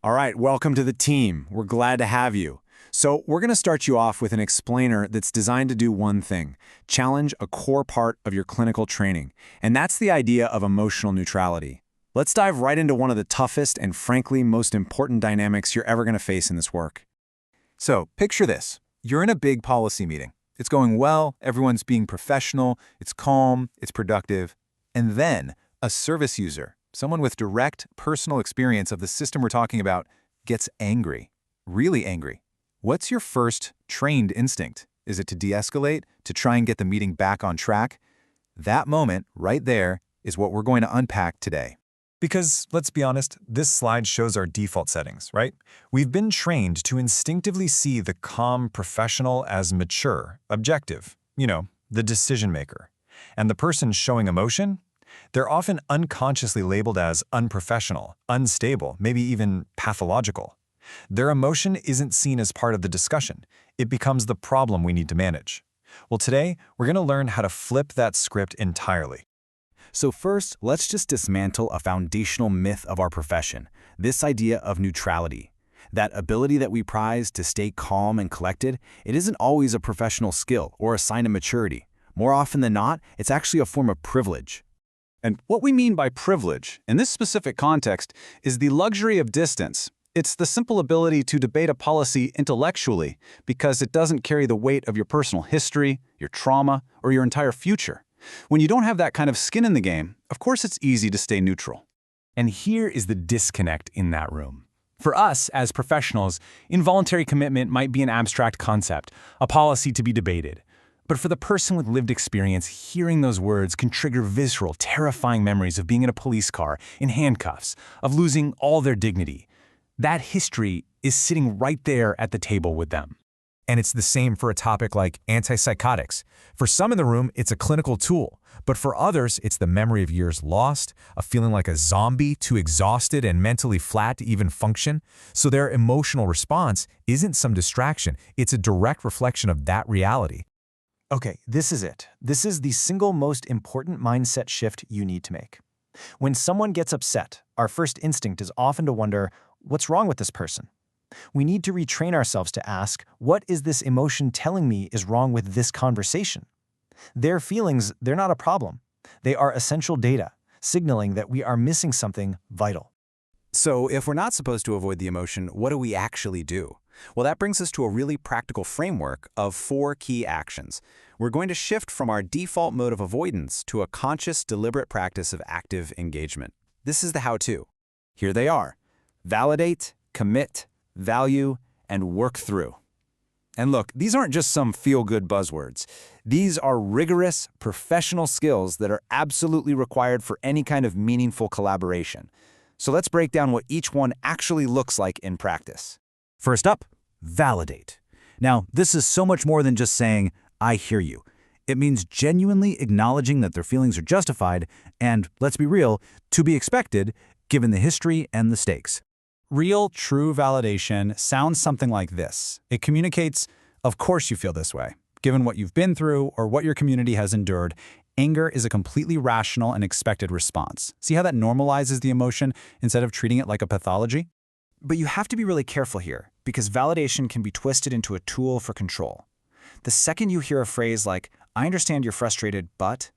All right, welcome to the team. We're glad to have you. So we're going to start you off with an explainer that's designed to do one thing: challenge a core part of your clinical training. And that's the idea of emotional neutrality. Let's dive right into one of the toughest and frankly most important dynamics you're ever going to face in this work. So, picture this. You're in a big policy meeting. It's going well, everyone's being professional, it's calm, it's productive. And then, a service user, someone with direct personal experience of the system we're talking about, gets angry. Really angry. What's your first trained instinct? Is it to de-escalate, to try and get the meeting back on track? That moment, right there, is what we're going to unpack today. Because, let's be honest, this slide shows our default settings, right? We've been trained to instinctively see the calm professional as mature, objective, the decision maker. And the person showing emotion? They're often unconsciously labeled as unprofessional, unstable, maybe even pathological. Their emotion isn't seen as part of the discussion. It becomes the problem we need to manage. Well, today, we're going to learn how to flip that script entirely. So first, let's just dismantle a foundational myth of our profession, this idea of neutrality. That ability that we prize to stay calm and collected, it isn't always a professional skill or a sign of maturity. More often than not, it's actually a form of privilege. And what we mean by privilege, in this specific context, is the luxury of distance. It's the simple ability to debate a policy intellectually because it doesn't carry the weight of your personal history, your trauma, or your entire future. When you don't have that kind of skin in the game, of course it's easy to stay neutral. And here is the disconnect in that room. For us, as professionals, involuntary commitment might be an abstract concept, a policy to be debated. But for the person with lived experience, hearing those words can trigger visceral, terrifying memories of being in a police car, in handcuffs, of losing all their dignity. That history is sitting right there at the table with them. And it's the same for a topic like antipsychotics. For some in the room, it's a clinical tool, but for others, it's the memory of years lost, a feeling like a zombie, too exhausted and mentally flat to even function. So their emotional response isn't some distraction, it's a direct reflection of that reality. Okay, this is it. This is the single most important mindset shift you need to make. When someone gets upset, our first instinct is often to wonder, what's wrong with this person? We need to retrain ourselves to ask, what is this emotion telling me is wrong with this conversation? Their feelings, they're not a problem. They are essential data, signaling that we are missing something vital. So if we're not supposed to avoid the emotion, what do we actually do? Well, that brings us to a really practical framework of 4 key actions. We're going to shift from our default mode of avoidance to a conscious, deliberate practice of active engagement. This is the how-to. Here they are: validate, commit, value, and work through. And look, these aren't just some feel-good buzzwords. These are rigorous, professional skills that are absolutely required for any kind of meaningful collaboration. So let's break down what each one actually looks like in practice. First up, validate. Now, this is so much more than just saying, "I hear you." It means genuinely acknowledging that their feelings are justified and, let's be real, to be expected, given the history and the stakes. Real, true validation sounds something like this. It communicates, of course you feel this way. Given what you've been through or what your community has endured, anger is a completely rational and expected response. See how that normalizes the emotion instead of treating it like a pathology? But you have to be really careful here, because validation can be twisted into a tool for control. The second you hear a phrase like, "I understand you're frustrated, but,"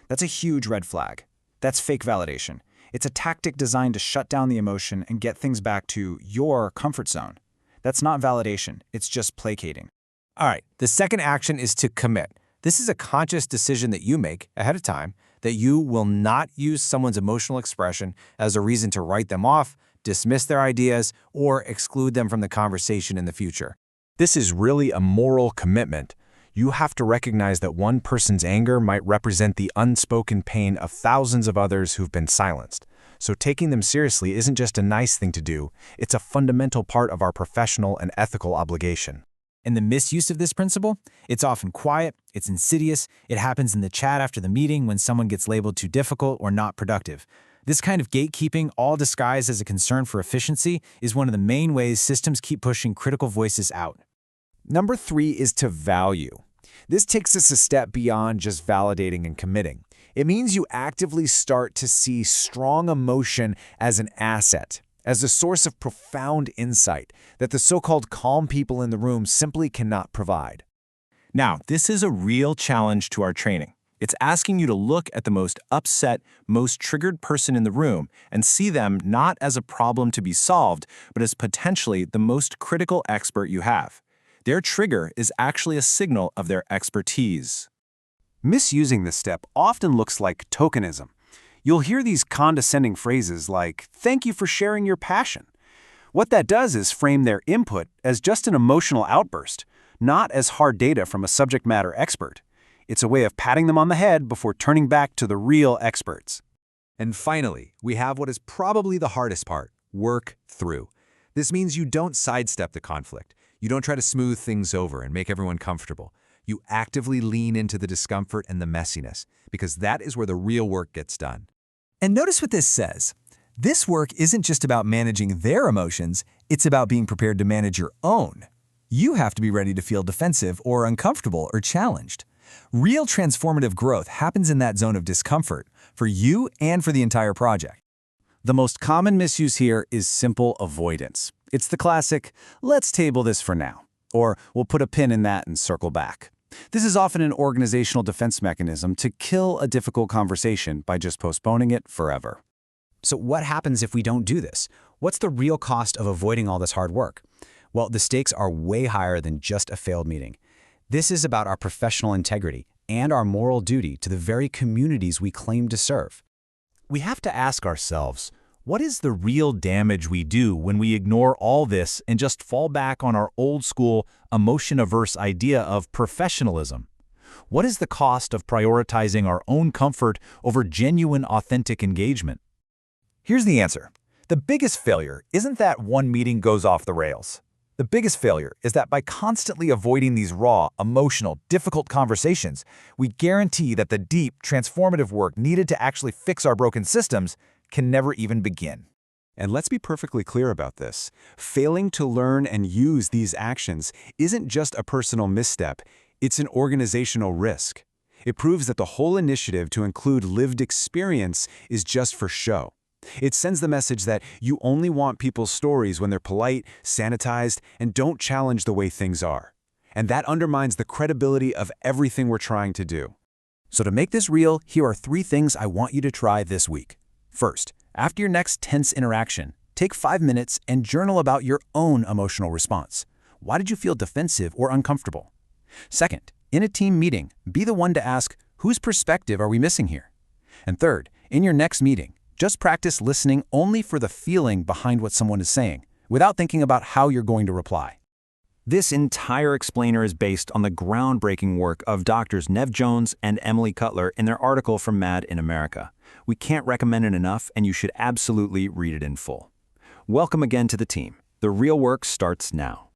that's a huge red flag. That's fake validation. It's a tactic designed to shut down the emotion and get things back to your comfort zone. That's not validation, it's just placating. All right, the second action is to commit. This is a conscious decision that you make ahead of time that you will not use someone's emotional expression as a reason to write them off, dismiss their ideas, or exclude them from the conversation in the future. This is really a moral commitment. You have to recognize that one person's anger might represent the unspoken pain of thousands of others who've been silenced. So taking them seriously isn't just a nice thing to do, it's a fundamental part of our professional and ethical obligation. And the misuse of this principle? It's often quiet, it's insidious, it happens in the chat after the meeting when someone gets labeled too difficult or not productive. This kind of gatekeeping, all disguised as a concern for efficiency, is one of the main ways systems keep pushing critical voices out. Number 3 is to value. This takes us a step beyond just validating and committing. It means you actively start to see strong emotion as an asset, as a source of profound insight that the so-called calm people in the room simply cannot provide. Now, this is a real challenge to our training. It's asking you to look at the most upset, most triggered person in the room and see them not as a problem to be solved, but as potentially the most critical expert you have. Their trigger is actually a signal of their expertise. Misusing this step often looks like tokenism. You'll hear these condescending phrases like, "Thank you for sharing your passion." What that does is frame their input as just an emotional outburst, not as hard data from a subject matter expert. It's a way of patting them on the head before turning back to the real experts. And finally, we have what is probably the hardest part: work through. This means you don't sidestep the conflict. You don't try to smooth things over and make everyone comfortable. You actively lean into the discomfort and the messiness, because that is where the real work gets done. And notice what this says. This work isn't just about managing their emotions, it's about being prepared to manage your own. You have to be ready to feel defensive or uncomfortable or challenged. Real transformative growth happens in that zone of discomfort, for you and for the entire project. The most common misuse here is simple avoidance. It's the classic, "Let's table this for now," or "We'll put a pin in that and circle back." This is often an organizational defense mechanism to kill a difficult conversation by just postponing it forever. So what happens if we don't do this? What's the real cost of avoiding all this hard work? Well, the stakes are way higher than just a failed meeting. This is about our professional integrity and our moral duty to the very communities we claim to serve. We have to ask ourselves, what is the real damage we do when we ignore all this and just fall back on our old-school, emotion-averse idea of professionalism? What is the cost of prioritizing our own comfort over genuine, authentic engagement? Here's the answer. The biggest failure isn't that one meeting goes off the rails. The biggest failure is that by constantly avoiding these raw, emotional, difficult conversations, we guarantee that the deep, transformative work needed to actually fix our broken systems can never even begin. And let's be perfectly clear about this. Failing to learn and use these actions isn't just a personal misstep, it's an organizational risk. It proves that the whole initiative to include lived experience is just for show. It sends the message that you only want people's stories when they're polite, sanitized, and don't challenge the way things are. And that undermines the credibility of everything we're trying to do. So to make this real, here are 3 things I want you to try this week. First, after your next tense interaction, take 5 minutes and journal about your own emotional response. Why did you feel defensive or uncomfortable? Second, in a team meeting, be the one to ask, whose perspective are we missing here? And third, in your next meeting, just practice listening only for the feeling behind what someone is saying, without thinking about how you're going to reply. This entire explainer is based on the groundbreaking work of Drs. Nev Jones and Emily Cutler in their article from Mad in America. We can't recommend it enough, and you should absolutely read it in full. Welcome again to the team. The real work starts now.